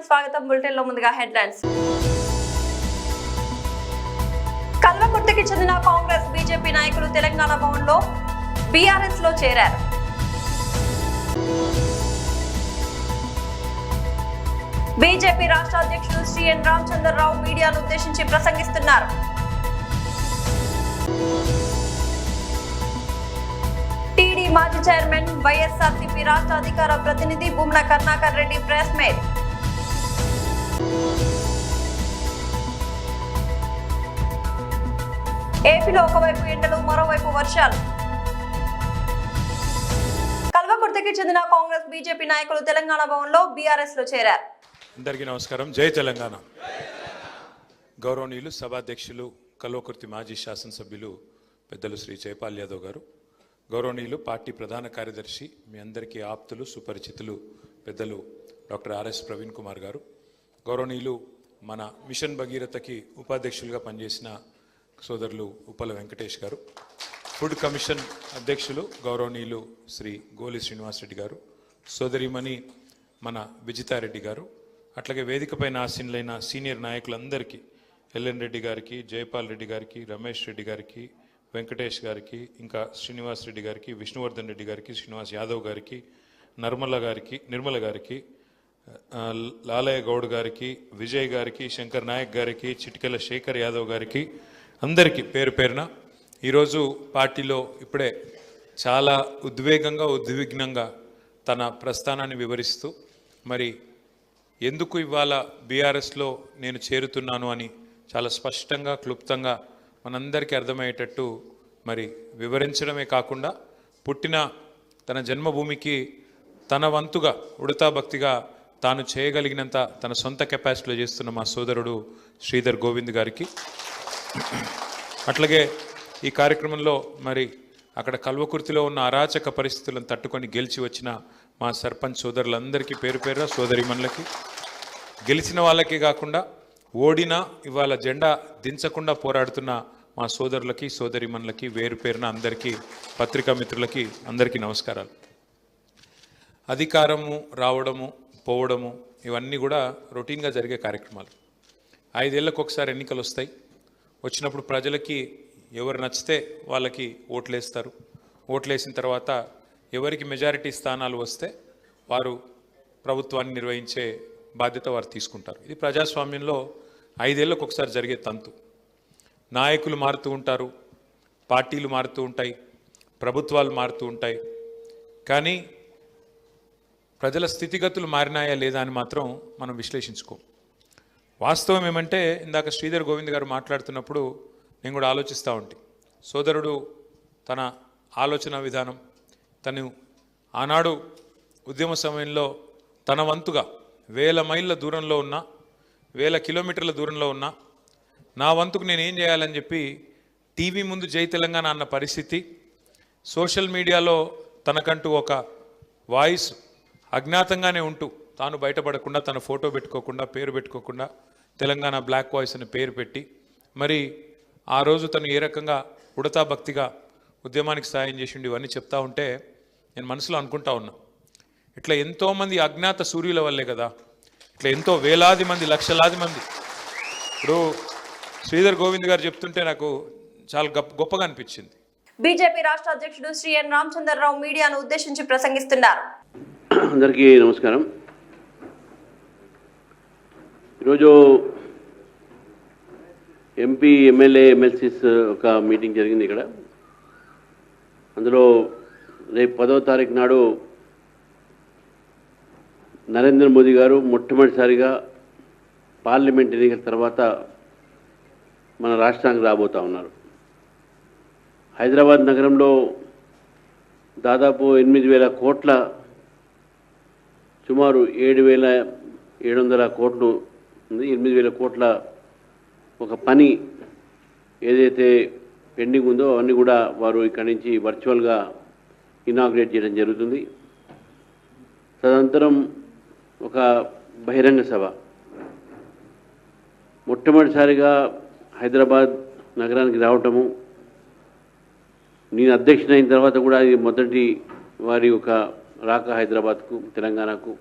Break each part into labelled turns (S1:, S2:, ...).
S1: స్వాగతం. బులెటిన్ లో ముందుగా హెడ్లైన్స్. కల్వకుర్తికి చెందిన కాంగ్రెస్ బీజేపీ నాయకులు తెలంగాణ భవన్లో బీఆర్ఎస్ లో చేరారు. బీజేపీ రాష్ట్ర అధ్యక్షుడు శ్రీ ఎన్ రామచంద్రరావు మీడియాను ఉద్దేశించి ప్రసంగిస్తున్నారు. టీడీ మాజీ చైర్మన్ వైఎస్ఆర్సీపీ రాష్ట్ర అధికార ప్రతినిధి భూమన కరుణాకర్ రెడ్డి ప్రెస్ మీట్. ఏపీలో ఒకవైపు ఎండలు, మరోవైపు వర్షాలు. కల్వకుర్తికి చెందిన కాంగ్రెస్ బీజేపీ నాయకులు తెలంగాణ భవన్లో బీఆర్ఎస్ లో చేరారు.
S2: అందరికీ నమస్కారం. జై తెలంగాణ. గౌరవనీయులు సభాధ్యక్షులు కల్వకుర్తి మాజీ శాసనసభ్యులు పెద్దలు శ్రీ జైపాల్ యాదవ్ గారు, గౌరవనీయులు పార్టీ ప్రధాన కార్యదర్శి, మీ అందరికీ ఆప్తులు సుపరిచితులు పెద్దలు డాక్టర్ ఆర్ఎస్ ప్రవీణ్ కుమార్ గారు, గౌరవనీయులు మన మిషన్ భగీరథకి ఉపాధ్యక్షులుగా పనిచేసిన సోదరులు ఉప్పల వెంకటేష్ గారు, ఫుడ్ కమిషన్ అధ్యక్షులు గౌరవనీయులు శ్రీ గోలి శ్రీనివాసరెడ్డి గారు, సోదరిమణి మన విజితారెడ్డి గారు, అట్లాగే వేదికపైన ఆసీనులైన సీనియర్ నాయకులందరికీ, ఎల్ఎన్ రెడ్డి గారికి, జైపాల్ రెడ్డి గారికి, రమేష్ రెడ్డి గారికి, వెంకటేష్ గారికి, ఇంకా శ్రీనివాస్ రెడ్డి గారికి, విష్ణువర్ధన్ రెడ్డి గారికి, శ్రీనివాస్ యాదవ్ గారికి, నిర్మల గారికి, లాలయ్య గౌడ్ గారికి, విజయ్ గారికి, శంకర్ నాయక్ గారికి, చిటికెల శేఖర్ యాదవ్ గారికి, అందరికీ పేరు పేరున ఈరోజు పార్టీలో ఇప్పుడే చాలా ఉద్వేగంగా ఉద్విగ్నంగా తన ప్రస్థానాన్ని వివరిస్తూ మరి ఎందుకు ఇవాళ బీఆర్ఎస్లో నేను చేరుతున్నాను అని చాలా స్పష్టంగా క్లుప్తంగా మనందరికీ అర్థమయ్యేటట్టు మరి వివరించడమే కాకుండా పుట్టిన తన జన్మభూమికి తన వంతుగా ఉడతా భక్తిగా తాను చేయగలిగినంత తన సొంత కెపాసిటీలో చేస్తున్న మా సోదరుడు శ్రీధర్ గోవింద్ గారికి, అట్లాగే ఈ కార్యక్రమంలో మరి అక్కడ కల్వకుర్తిలో ఉన్న అరాచక పరిస్థితులను తట్టుకొని గెలిచి వచ్చిన మా సర్పంచ్ సోదరులందరికీ పేరు పేరున, సోదరిమణులకి, గెలిచిన వాళ్ళకి కాకుండా ఓడినా ఇవాళ జెండా దించకుండా పోరాడుతున్న మా సోదరులకి సోదరిమణులకి వేరు పేరున అందరికీ, పత్రికా మిత్రులకి అందరికీ నమస్కారాలు. అధికారము రావడము పోవడము ఇవన్నీ కూడా రొటీన్గా జరిగే కార్యక్రమాలు. 5 ఏళ్ళకు ఒకసారి ఎన్నికలు వస్తాయి. వచ్చినప్పుడు ప్రజలకి ఎవరు నచ్చితే వాళ్ళకి ఓట్లేస్తారు. ఓట్లేసిన తర్వాత ఎవరికి మెజారిటీ స్థానాలు వస్తే వారు ప్రభుత్వాన్ని నిర్వహించే బాధ్యత వారు తీసుకుంటారు. ఇది ప్రజాస్వామ్యంలో 5 ఏళ్ళకు ఒకసారి జరిగే తంతు. నాయకులు మారుతూ ఉంటారు, పార్టీలు మారుతూ ఉంటాయి, ప్రభుత్వాలు మారుతూ ఉంటాయి. కానీ ప్రజల స్థితిగతులు మారినాయా లేదా అని మాత్రం మనం విశ్లేషించుకోం. వాస్తవం ఏమంటే ఇందాక శ్రీధర్ గోవింద్ గారు మాట్లాడుతున్నప్పుడు నేను కూడా ఆలోచిస్తూ ఉంటాను. సోదరుడు తన ఆలోచన విధానం, తను ఆనాడు ఉద్యమ సమయంలో తన వంతుగా 1000 మైళ్ళ దూరంలో ఉన్న, 1000 కిలోమీటర్ల దూరంలో ఉన్న నా వంతుకు నేను ఏం చేయాలని చెప్పి టీవీ ముందు జై తెలంగాణ అన్న పరిస్థితి, సోషల్ మీడియాలో తనకంటూ ఒక వాయిస్ అజ్ఞాతంగానే ఉంటూ తాను బయటపడకుండా, తన ఫోటో పెట్టుకోకుండా, పేరు పెట్టుకోకుండా తెలంగాణ బ్లాక్ వాయిస్ అని పేరు పెట్టి మరి ఆ రోజు తను ఏ రకంగా ఉడతా భక్తిగా ఉద్యమానికి సాయం చేసిండు ఇవన్నీ చెప్తా ఉంటే నేను మనసులో అనుకుంటా ఉన్నా, ఇట్లా ఎంతోమంది అజ్ఞాత సూర్యుల వల్లే కదా ఇట్లా ఎంతో వేలాది మంది, లక్షలాది మంది. ఇప్పుడు శ్రీధర్ గోవింద్ గారు చెప్తుంటే నాకు చాలా గొప్పగా అనిపించింది.
S1: బీజేపీ రాష్ట్ర అధ్యక్షుడు శ్రీ ఎన్ రామచంద్రరావు మీడియాను ఉద్దేశించి ప్రసంగిస్తున్నారు.
S3: అందరికీ నమస్కారం. ఈరోజు ఎంపీ, ఎమ్మెల్యే, ఎమ్మెల్సీస్ ఒక మీటింగ్ జరిగింది ఇక్కడ. అందులో రేపు 10వ తారీఖు నాడు నరేంద్ర మోదీ గారు మొట్టమొదటిసారిగా పార్లమెంట్ ఎన్నికల తర్వాత మన రాష్ట్రానికి రాబోతూ ఉన్నారు. హైదరాబాద్ నగరంలో దాదాపు 8,000 కోట్ల, సుమారు 7,700 కోట్లు ఉంది. 8,000 కోట్ల ఒక పని ఏదైతే పెండింగ్ ఉందో అవన్నీ కూడా వారు ఇక్కడి నుంచి వర్చువల్గా ఇనాగ్రేట్ చేయడం జరుగుతుంది. తదనంతరం ఒక బహిరంగ సభ, మొట్టమొదటిసారిగా హైదరాబాద్ నగరానికి రావటము, నేను అధ్యక్షుడైన తర్వాత కూడా ఇది మొదటి వారి ఒక రాక హైదరాబాద్కు, తెలంగాణకు.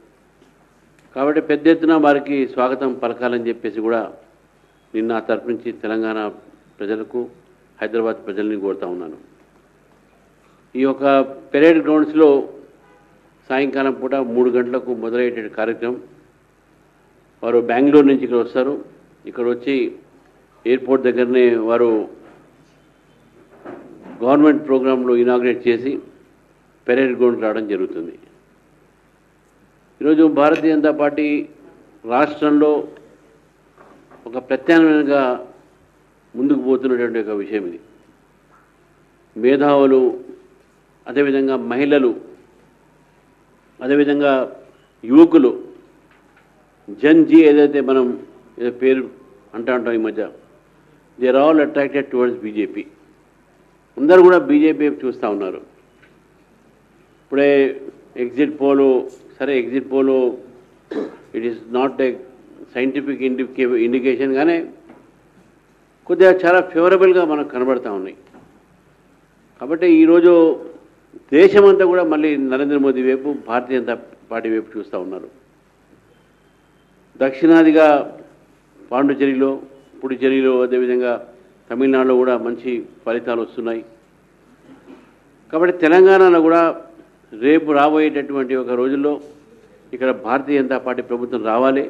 S3: కాబట్టి పెద్ద ఎత్తున వారికి స్వాగతం పలకాలని చెప్పేసి కూడా నిన్న ఆ తరపు నుంచి తెలంగాణ ప్రజలకు హైదరాబాద్ ప్రజల్ని కోరుతా ఉన్నాను. ఈ యొక్క పెరేడ్ గ్రౌండ్స్లో సాయంకాలం పూట 3 గంటలకు మొదలయ్యే కార్యక్రమం. వారు బెంగళూరు నుంచి ఇక్కడ వస్తారు. ఇక్కడ వచ్చి ఎయిర్పోర్ట్ దగ్గరనే వారు గవర్నమెంట్ ప్రోగ్రాంలో ఇనాగ్రేట్ చేసి పెరేడ్ గ్రౌండ్ రావడం జరుగుతుంది. ఈరోజు భారతీయ జనతా పార్టీ రాష్ట్రంలో ఒక ప్రత్యామ్నాయంగా ముందుకు పోతున్నటువంటి ఒక విషయం ఇది. మేధావులు, అదేవిధంగా మహిళలు, అదేవిధంగా యువకులు, జన్జీ ఏదైతే మనం పేరు అంటాం ఈ మధ్య, they are all attracted towards BJP. అందరూ కూడా బీజేపీ చూస్తూ ఉన్నారు. ఇప్పుడే ఎగ్జిట్ పోలు, సరే exit poll it is not a scientific indication, కానీ కొద్దిగా చాలా ఫేవరబుల్గా మనకు కనబడతా ఉన్నాయి. కాబట్టి ఈరోజు దేశమంతా కూడా మళ్ళీ నరేంద్ర మోదీ వైపు, భారతీయ జనతా పార్టీ వైపు చూస్తూ ఉన్నారు. దక్షిణాదిగా పాండుచేరిలో, పుడుచేరిలో, అదేవిధంగా తమిళనాడులో కూడా మంచి ఫలితాలు వస్తున్నాయి. కాబట్టి తెలంగాణలో కూడా రేపు రాబోయేటటువంటి ఒక రోజుల్లో ఇక్కడ భారతీయ జనతా పార్టీ ప్రభుత్వం రావాలి.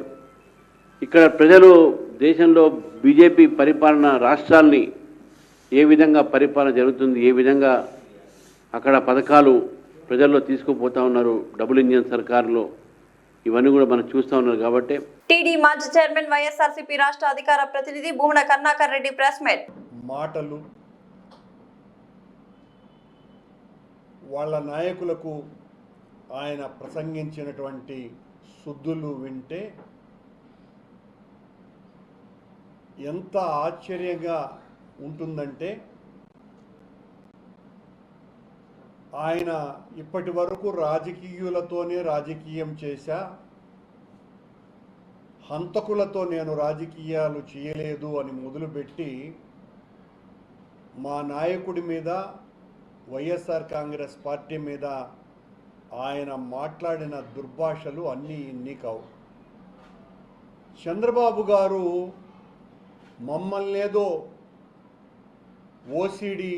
S3: ఇక్కడ ప్రజలు దేశంలో బీజేపీ పరిపాలన, రాష్ట్రాల్ని ఏ విధంగా పరిపాలన జరుగుతుంది, ఏ విధంగా అక్కడ పథకాలు ప్రజల్లో తీసుకుపోతా ఉన్నారు, డబుల్ ఇంజిన్ సర్కారులో, ఇవన్నీ కూడా మనం చూస్తూ ఉన్నారు. కాబట్టి
S1: టీడీ మాజీ చైర్మన్ వైఎస్ఆర్సీపీ రాష్ట్ర అధికార ప్రతినిధి భూమన కరుణాకర్ రెడ్డి ప్రెస్ మీట్.
S4: మాటలు వాళ్ళ నాయకులకు ఆయన ప్రసంగించినటువంటి సుద్దులు వింటే ఎంత ఆశ్చర్యంగా ఉంటుందంటే, ఆయన ఇప్పటి వరకు రాజకీయులతోనే రాజకీయం చేశా, హంతకులతో నేను రాజకీయాలు చేయలేదు అని మొదలుపెట్టి మా నాయకుడి మీద, వైఎస్ఆర్ కాంగ్రెస్ పార్టీ మీద ఆయన మాట్లాడిన దుర్భాషలు అన్నీ ఇన్ని కావు. చంద్రబాబు గారు మమ్మల్నేదో ఓసిడి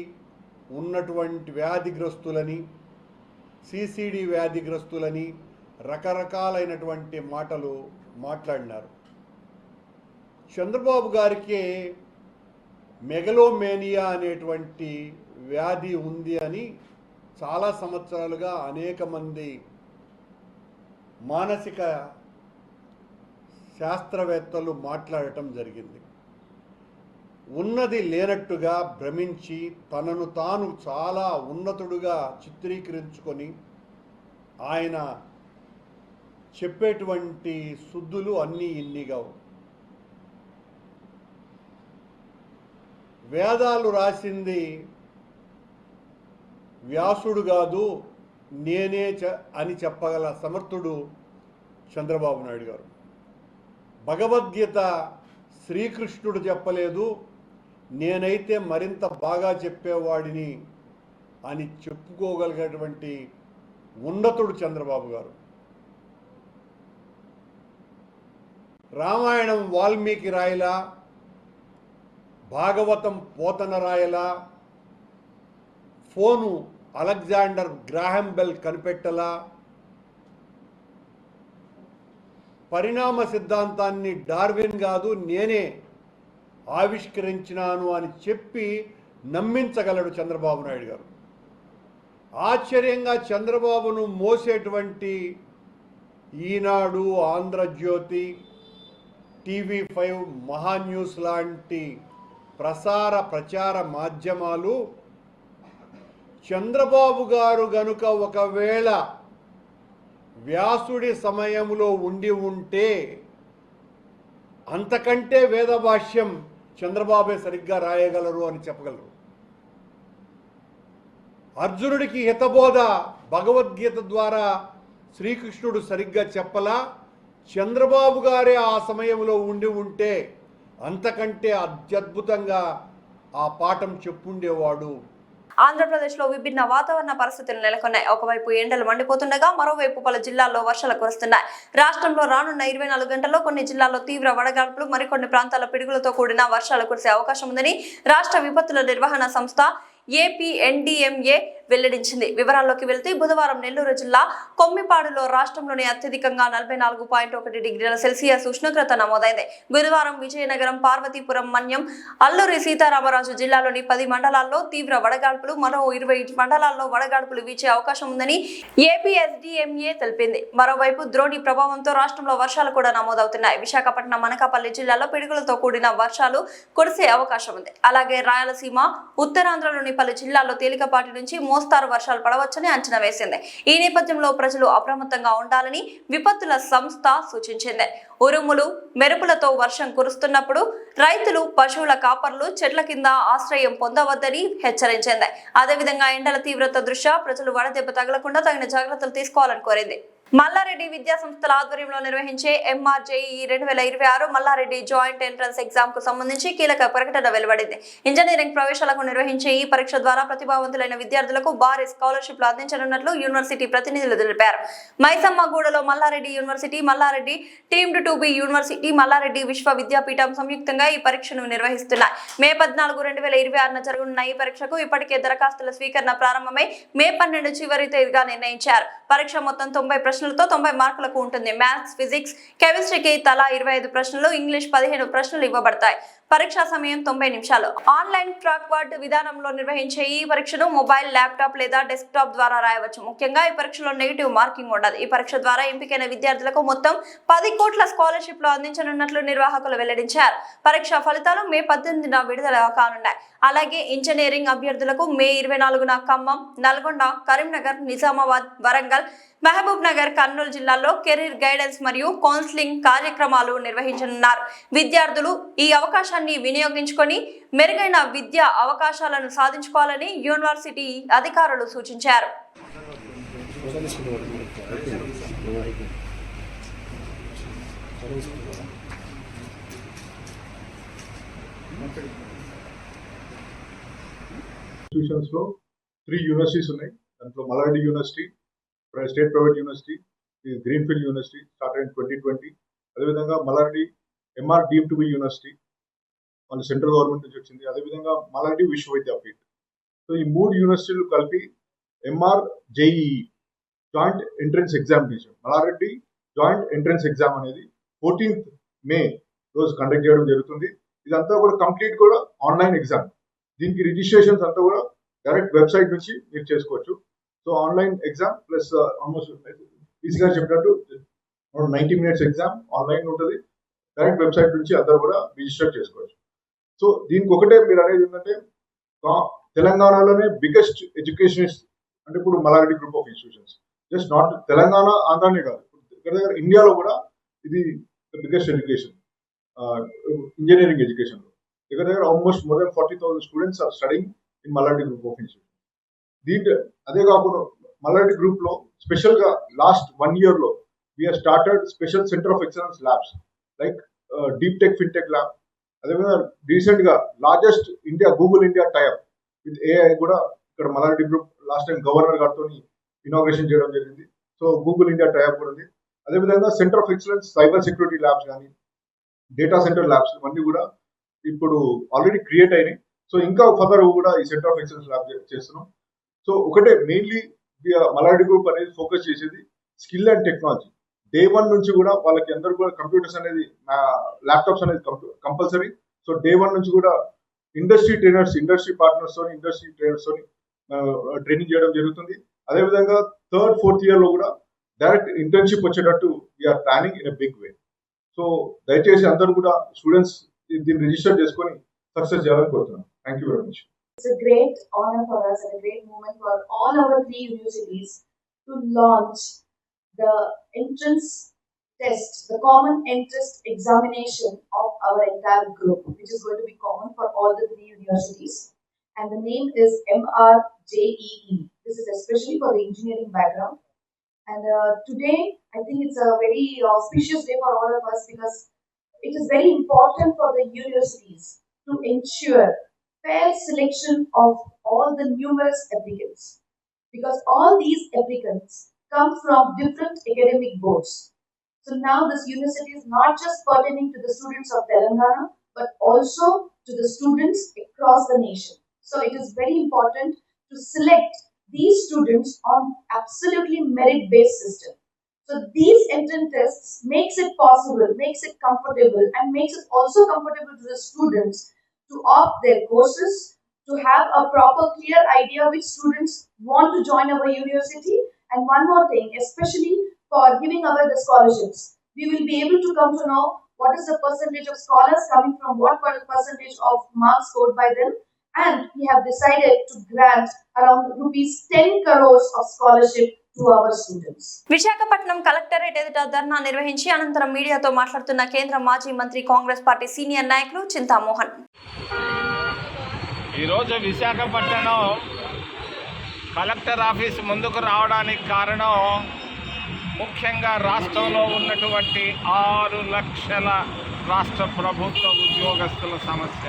S4: ఉన్నటువంటి వ్యాధిగ్రస్తులని, సిసిడి వ్యాధిగ్రస్తులని రకరకాలైనటువంటి మాటలు మాట్లాడినారు. చంద్రబాబు గారికి మెగలోమేనియా అనేటువంటి వ్యాధి ఉంది అని చాలా సంవత్సరాలుగా అనేక మంది మానసిక శాస్త్రవేత్తలు మాట్లాడటం జరిగింది. ఉన్నది లేనట్టుగా భ్రమించి తనను తాను చాలా ఉన్నతుడుగా చిత్రీకరించుకొని ఆయన చెప్పేటువంటి సుద్దులు అన్నీ ఇన్నిగా. వేదాలు రాసింది వ్యాసుడు కాదు, నేనే అని చెప్పగల సమర్థుడు చంద్రబాబు నాయుడు గారు. భగవద్గీత శ్రీకృష్ణుడు చెప్పలేదు, నేనైతే మరింత బాగా చెప్పేవాడిని అని చెప్పుకోగలిగేటువంటి ఉన్నతుడు చంద్రబాబు గారు. రామాయణం వాల్మీకి రాయలా, భాగవతం పోతన రాయలా, ఫోను అలెగ్జాండర్ గ్రాహం బెల్ కనిపెట్టలా, పరిణామ సిద్ధాంతాన్ని డార్విన్ కాదు నేనే ఆవిష్కరించినాను అని చెప్పి నమ్మించగలడు చంద్రబాబు నాయుడు గారు. ఆశ్చర్యంగా చంద్రబాబును మోసేటువంటి ఈనాడు, ఆంధ్రజ్యోతి, టీవీ5, మహాన్యూస్ లాంటి ప్రచార మాధ్యమాలు చంద్రబాబు గారు గనుక ఒకవేళ వ్యాసుడి సమయంలో ఉండి ఉంటే అంతకంటే వేదభాష్యం చంద్రబాబే సరిగ్గా రాయగలరు అని చెప్పగలరు. అర్జునుడికి హితబోధ భగవద్గీత ద్వారా శ్రీకృష్ణుడు సరిగ్గా చెప్పలా, చంద్రబాబు గారే ఆ సమయంలో ఉండి ఉంటే అంతకంటే అత్యద్భుతంగా ఆ పాఠం చెప్పుండేవాడు.
S1: ఆంధ్రప్రదేశ్లో విభిన్న వాతావరణ పరిస్థితులు నెలకొన్నాయి. ఒకవైపు ఎండలు మండిపోతుండగా మరోవైపు పలు జిల్లాల్లో వర్షాలు కురుస్తున్నాయి. రాష్ట్రంలో రానున్న 24 గంటల్లో కొన్ని జిల్లాల్లో తీవ్ర వడగాల్పులు, మరికొన్ని ప్రాంతాల్లో పిడుగులతో కూడిన వర్షాలు కురిసే అవకాశం ఉందని రాష్ట్ర విపత్తుల నిర్వహణ సంస్థ ఏపీఎన్డీఎంఏ వెల్లడించింది. వివరాల్లోకి వెళ్తే బుధవారం నెల్లూరు జిల్లా కొమ్మిపాడులో రాష్ట్రంలోని అత్యధికంగా 44.1 డిగ్రీల సెల్సియస్ ఉష్ణోగ్రత నమోదైంది. బుధవారం విజయనగరం, పార్వతీపురం, మన్యం, అల్లూరి సీతారామరాజు జిల్లాలోని 10 మండలాల్లో తీవ్ర వడగాల్పులు, మరో 20 మండలాల్లో వడగాల్పులు వీచే అవకాశం ఉందని ఏపీఎస్డీఎంఏ తెలిపింది. మరోవైపు ద్రోణి ప్రభావంతో రాష్ట్రంలో వర్షాలు కూడా నమోదవుతున్నాయి. విశాఖపట్నం, అనకాపల్లి జిల్లాలో పిడుగులతో కూడిన వర్షాలు కురిసే అవకాశం ఉంది. అలాగే రాయలసీమ, ఉత్తరాంధ్రలోని పలు జిల్లాల్లో తేలికపాటి నుంచి మోస్తారు వర్షాలు పడవచ్చని అంచనా వేసింది. ఈ నేపథ్యంలో ప్రజలు అప్రమత్తంగా ఉండాలని విపత్తుల సంస్థ సూచించింది. ఉరుములు, మెరుపులతో వర్షం కురుస్తున్నప్పుడు రైతులు, పశువుల కాపర్లు చెట్ల కింద ఆశ్రయం పొందవద్దని హెచ్చరించింది. అదేవిధంగా ఎండల తీవ్రత దృష్ట్యా ప్రజలు వడదెబ్బ తగలకుండా తగిన జాగ్రత్తలు తీసుకోవాలని కోరింది. మల్లారెడ్డి విద్యా సంస్థల ఆధ్వర్యంలో నిర్వహించే ఎంఆర్జేఈ 2026 మల్లారెడ్డి జాయింట్ ఎంట్రన్స్ ఎగ్జామ్ కు సంబంధించి కీలక ప్రకటన వెలువడింది. ఇంజనీరింగ్ ప్రవేశాలకు నిర్వహించే ఈ పరీక్ష ద్వారా ప్రతిభావంతులైన విద్యార్థులకు భారీ స్కాలర్షిప్లు అందించనున్నట్లు యూనివర్సిటీ ప్రతినిధులు తెలిపారు. మైసమ్మగూడలో Mallareddy university, Mallareddy deemed 2B university, Mallareddy Vishwa Vidyapeetham సంయుక్తంగా ఈ పరీక్షను నిర్వహిస్తున్నాయి. మే 14, 2026 జరగనున్న ఈ పరీక్షకు ఇప్పటికే దరఖాస్తుల స్వీకరణ ప్రారంభమై మే 12 చివరి తేదీగా నిర్ణయించారు. పరీక్ష మొత్తం 90 ప్రశ్నలతో 90 మార్కులకు ఉంటుంది. మ్యాథ్స్, ఫిజిక్స్, కెమిస్ట్రీకి తలా 25 ప్రశ్నలు, ఇంగ్లీష్ 15 ప్రశ్నలు ఇవ్వబడతాయి. పరీక్షా సమయం 90 నిమిషాలు. ఆన్లైన్ ట్రాక్వర్డ్ విధానంలో నిర్వహించే ఈ పరీక్షను మొబైల్, ల్యాప్టాప్ లేదా డెస్క్టాప్ ద్వారా రాయవచ్చు. ముఖ్యంగా ఈ పరీక్షలో నెగిటివ్ మార్కింగ్ ఉండదు. ఈ పరీక్ష ద్వారా ఎంపికైన విద్యార్థులకు మొత్తం 10 కోట్ల స్కాలర్షిప్లు అందించనున్నట్లు నిర్వాహకులు వెల్లడించారు. పరీక్ష ఫలితాలు మే 18న విడుదల కానున్నాయి. అలాగే ఇంజనీరింగ్ అభ్యర్థులకు మే 24న ఖమ్మం, నల్గొండ, కరీంనగర్, నిజామాబాద్, వరంగల్, మహబూబ్ నగర్, కర్నూలు జిల్లాల్లో కెరీర్ గైడెన్స్ మరియు కౌన్సిలింగ్ కార్యక్రమాలు నిర్వహించనున్నారు. విద్యార్థులు ఈ అవకాశాన్ని వినియోగించుకొని మెరుగైన విద్యా అవకాశాలను సాధించుకోవాలని యూనివర్సిటీ అధికారులు సూచించారు.
S5: ఇన్స్టిట్యూషన్స్ లో 3 యూనివర్సిటీస్ ఉన్నాయి. దాంట్లో Malla Reddy university, state private university, greenfield university started in 2020. అదేవిధంగా Malla Reddy MR deemed 2B university, మన సెంట్రల్ గవర్నమెంట్ నుంచి వచ్చింది. అదేవిధంగా మల్లారెడ్డి విశ్వ విద్యాపీఠ్. సో ఈ 3 యూనివర్సిటీలు కలిపి MR JEE joint entrance examination, Malla Reddy joint entrance exam అనేది 14th మే రోజు కండక్ట్ చేయడం జరుగుతుంది. ఇదంతా కూడా కంప్లీట్ కూడా ఆన్లైన్ ఎగ్జామ్. దీనికి రిజిస్ట్రేషన్స్ అంతా కూడా డైరెక్ట్ వెబ్సైట్ నుంచి మీరు చేసుకోవచ్చు. So online exam plus almost ఈజీగా చెప్పినట్టు 90 minutes ఎగ్జామ్ ఆన్లైన్ ఉంటుంది. డైరెక్ట్ వెబ్సైట్ నుంచి అందరూ కూడా రిజిస్టర్ చేసుకోవచ్చు. సో దీనికి ఒకటే మీరు అనేది ఏంటంటే తెలంగాణలోనే బిగ్గెస్ట్ ఎడ్యుకేషనిస్ట్ అంటే ఇప్పుడు Mallareddy group of institutions, just not Telangana, ఆంధ్రానే కాదు, ఇక్కడ ఇండియాలో కూడా ఇది బిగ్గెస్ట్ ఎడ్యుకేషన్, ఇంజనీరింగ్ ఎడ్యుకేషన్. దగ్గర almost more than 40,000 students are studying in Mallareddy group of institution. అదే కాకుండా మల్లారెడ్డి గ్రూప్ లో స్పెషల్ గా లాస్ట్ 1 year లో we are started special centre of excellence labs like deep tech, fintech lab. అదేవిధంగా రీసెంట్ గా largest India Google India type with AI కూడా ఇక్కడ Mallareddy group last time governor గారితో ఇనాగ్రేషన్ చేయడం జరిగింది. సో గూగుల్ ఇండియా టైప్ కూడా ఉంది. అదేవిధంగా centre of excellence cyber security labs కానీ డేటా సెంటర్ ల్యాబ్స్ ఇవన్నీ కూడా ఇప్పుడు ఆల్రెడీ క్రియేట్ అయినాయి. సో ఇంకా ఫర్దర్ కూడా ఈ సెంటర్ ఆఫ్ ఎక్సలెన్స్ ల్యాబ్ చేస్తున్నాం. సో ఒకటే మెయిన్లీ మల్లారెడ్డి గ్రూప్ అనేది ఫోకస్ చేసేది స్కిల్ అండ్ టెక్నాలజీ. డే 1 నుంచి కూడా వాళ్ళకి అందరూ కూడా కంప్యూటర్స్ అనేది, ల్యాప్టాప్స్ అనేది కంపల్సరీ. సో డే 1 నుంచి కూడా ఇండస్ట్రీ ట్రైనర్స్, ఇండస్ట్రీ పార్ట్నర్స్ తోని, ఇండస్ట్రీ ట్రైనర్స్ తోని ట్రైనింగ్ చేయడం జరుగుతుంది. అదేవిధంగా 3rd, 4th year లో కూడా డైరెక్ట్ ఇంటర్న్షిప్ వచ్చేటట్టు we are planning in a big way. So దయచేసి అందరూ కూడా స్టూడెంట్స్ దీన్ని రిజిస్టర్ చేసుకొని సక్సెస్ చేయాలని కోరుతున్నాను. Thank you very much.
S6: It's a great honor for us and a great moment for all our 3 universities to launch the entrance test, the common entrance examination of our entire group, which is going to be common for all the 3 universities. And the name is MRJEE. This is especially for the engineering background. And today, I think it's a very auspicious day for all of us because it is very important for the universities to ensure fair selection of all the numerous applicants, because all these applicants come from different academic boards. So now this university is not just pertaining to the students of Telangana, but also to the students across the nation. So it is very important to select these students on absolutely merit-based system. So these entrance tests makes it possible, makes it comfortable, and makes it also comfortable to the students to opt their courses, to have a proper clear idea which students want to join our university. And one more thing, especially for giving away the scholarships, we will be able to come to know what is the percentage of scholars coming from what percentage of marks scored by them, and we have decided to grant around rupees 10 crores of scholarship to our students.
S1: Visakhapatnam collectorate ఎదుట ధర్నా నిర్వహించి అనంతరం మీడియాతో మాట్లాడుతున్న కేంద్ర మాజీ మంత్రి Congress party senior నాయకులు చింతామోహన్.
S7: ఈరోజు విశాఖపట్నం కలెక్టర్ ఆఫీస్ ముందుకు రావడానికి కారణం ముఖ్యంగా రాష్ట్రంలో ఉన్నటువంటి 6 లక్షల రాష్ట్ర ప్రభుత్వ ఉద్యోగస్తుల సమస్య.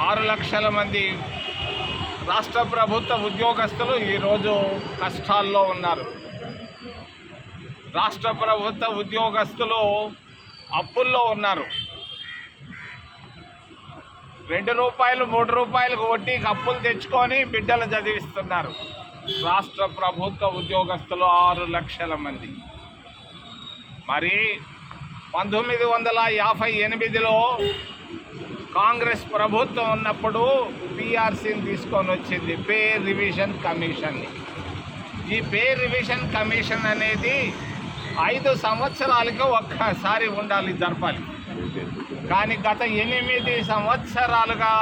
S7: 6 లక్షల మంది రాష్ట్ర ప్రభుత్వ ఉద్యోగస్తులు ఈరోజు కష్టాల్లో ఉన్నారు. రాష్ట్ర ప్రభుత్వ ఉద్యోగస్తులు అప్పుల్లో ఉన్నారు. 2 రూపాయలు 3 రూపాయలకు వడ్డీకి అప్పులు తెచ్చుకొని బిడ్డలు చదివిస్తున్నారు. రాష్ట్ర ప్రభుత్వ ఉద్యోగస్తులు 6 లక్షల మంది. మరి 1958లో కాంగ్రెస్ ప్రభుత్వం ఉన్నప్పుడు పిఆర్సీని తీసుకొని వచ్చింది, పే రివిజన్ కమిషన్ని. ఈ పే రివిజన్ కమిషన్ అనేది 5 సంవత్సరాలకు ఒక్కసారి ఉండాలి, జరపాలి. కానీ గత 8 సంవత్సరాలుగా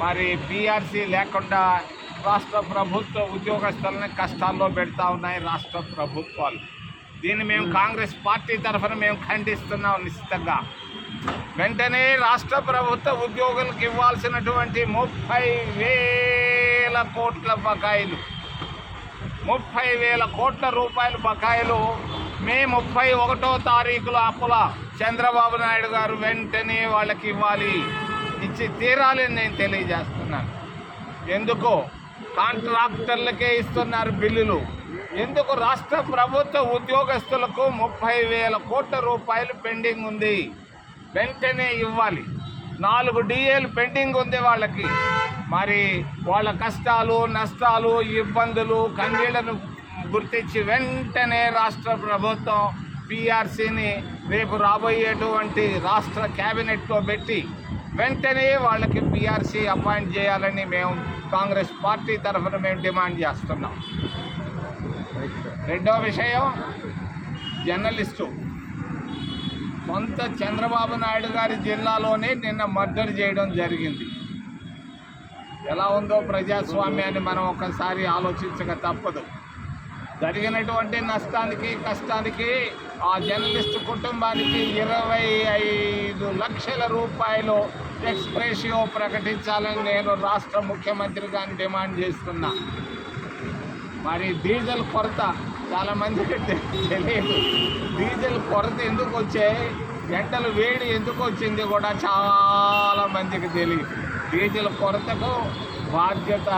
S7: మరి పిఆర్సీ లేకుండా రాష్ట్ర ప్రభుత్వ ఉద్యోగస్తులని కష్టాల్లో పెడతా ఉన్నాయి రాష్ట్ర ప్రభుత్వాలు. దీన్ని మేము కాంగ్రెస్ పార్టీ తరఫున మేము ఖండిస్తున్నాం నిశ్చితంగా. వెంటనే రాష్ట్ర ప్రభుత్వ ఉద్యోగులకు ఇవ్వాల్సినటువంటి 30,000 కోట్ల బకాయిలు, 30,000 కోట్ల రూపాయల బకాయిలు మే 31వ తారీఖులో అప్పుల చంద్రబాబు నాయుడు గారు వెంటనే వాళ్ళకి ఇవ్వాలి, ఇచ్చి తీరాలని నేను తెలియజేస్తున్నాను. ఎందుకు కాంట్రాక్టర్లకే ఇస్తున్నారు బిల్లులు, ఎందుకు రాష్ట్ర ప్రభుత్వ ఉద్యోగస్తులకు 30,000 కోట్ల రూపాయలు పెండింగ్ ఉంది, వెంటనే ఇవ్వాలి. 4 డిఏలు పెండింగ్ ఉంది వాళ్ళకి. మరి వాళ్ళ కష్టాలు నష్టాలు ఇబ్బందులు కన్నీళ్లను గుర్తించి వెంటనే రాష్ట్ర ప్రభుత్వం పిఆర్సీని రేపు రాబోయేటువంటి రాష్ట్ర క్యాబినెట్లో పెట్టి వెంటనే వాళ్ళకి పిఆర్సీ అపాయింట్ చేయాలని మేము కాంగ్రెస్ పార్టీ తరఫున మేము డిమాండ్ చేస్తున్నాం. రెండో విషయం, జర్నలిస్టు సొంత చంద్రబాబు నాయుడు గారి జిల్లాలోనే నిన్న మర్డర్ చేయడం జరిగింది. ఎలా ఉందో ప్రజాస్వామ్యాన్ని మనం ఒకసారి ఆలోచించక తప్పదు. జరిగినటువంటి నష్టానికి కష్టానికి ఆ జర్నలిస్టు కుటుంబానికి 25 లక్షల రూపాయలు ఎక్స్‌గ్రేషియో ప్రకటించాలని నేను రాష్ట్ర ముఖ్యమంత్రి గారిని డిమాండ్ చేస్తున్నా. మరి డీజిల్ కొరత చాలామందికి తెలియదు. డీజిల్ కొరత ఎందుకు వచ్చాయి, ఎండలు వేడి ఎందుకు వచ్చింది కూడా చాలామందికి తెలియదు. డీజిల్ కొరతకు బాధ్యత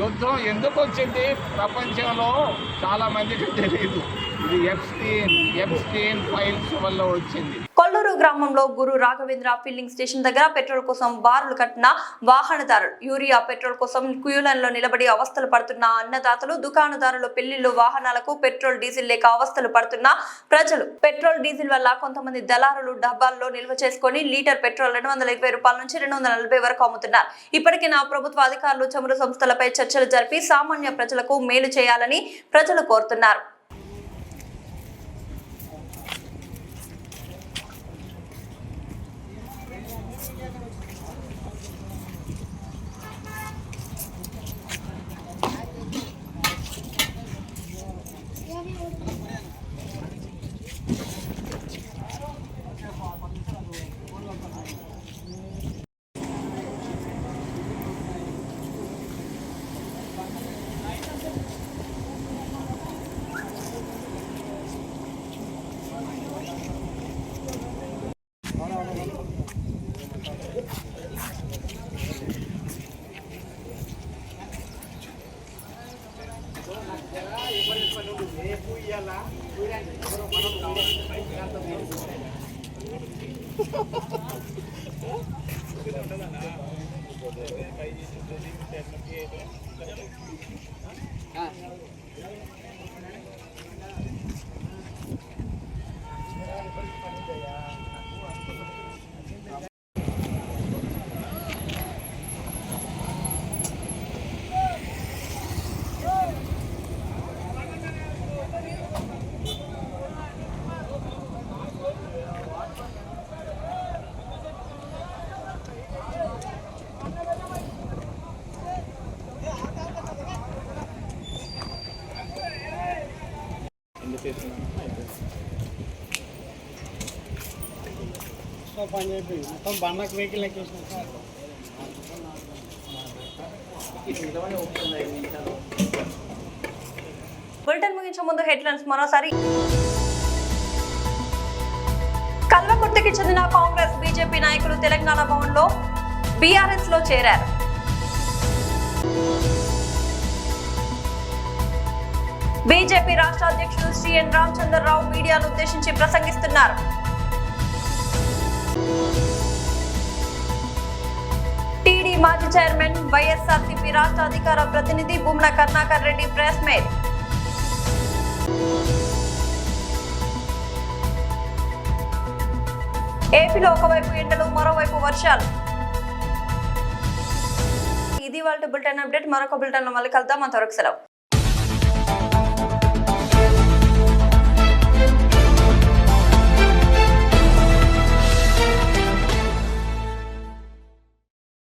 S7: యుద్ధం ఎందుకు వచ్చింది ప్రపంచంలో చాలామందికి తెలియదు. ఇది ఎప్స్టీన్ ఫైల్స్ వల్ల వచ్చింది.
S1: కొల్లూరు గ్రామంలో గురు రాఘవేంద్ర ఫిల్లింగ్ స్టేషన్ దగ్గర పెట్రోల్ కోసం బారులు కట్టిన వాహనదారులు, యూరియా పెట్రోల్ కోసం క్యూలైన్లో నిలబడి అవస్థలు పడుతున్న అన్నదాతలు, దుకాణదారులు, పెళ్లిళ్లు, వాహనాలకు పెట్రోల్ డీజిల్ లేక అవస్థలు పడుతున్న ప్రజలు. పెట్రోల్ డీజిల్ వల్ల కొంతమంది దళారులు డబ్బాల్లో నిల్వ చేసుకుని లీటర్ పెట్రోల్ 220 రూపాయల నుంచి 240 వరకు అమ్ముతున్నారు. ఇప్పటికైనా ప్రభుత్వ అధికారులు చమురు సంస్థలపై చర్చలు జరిపి సామాన్య ప్రజలకు మేలు చేయాలని ప్రజలు కోరుతున్నారు.
S8: పని అయిపోయింది మొత్తం బండకు వెహికల్ ఎక్కేసిన సార్
S1: బులెటిన్ ముగించే ముందు హెడ్లైన్స్ మరోసారి. కల్వకుర్తికి చెందిన కాంగ్రెస్ బీజేపీ నాయకులు తెలంగాణ భవన్ లో బీఆర్ఎస్ లో చేరారు. బీజేపీ రాష్ట్ర అధ్యక్షులు శ్రీఎన్ రామచంద్రరావు మీడియాను ఉద్దేశించి ప్రసంగిస్తున్నారు. టీడీ మాజీ చైర్మన్ వైఎస్ఆర్సీపీ రాష్ట్ర అధికార ప్రతినిధి భూమన కరుణాకర్ రెడ్డి ప్రెస్ మీట్. ఏపీలో ఒకవైపు ఎండలు మరోవైపు వర్షాలు. ఇది వాళ్ళ బులెటిన్ అప్డేట్. మరొక బులెటిన్ లో మళ్ళీ కలుద్దాం. అంతవరకు సెలవు.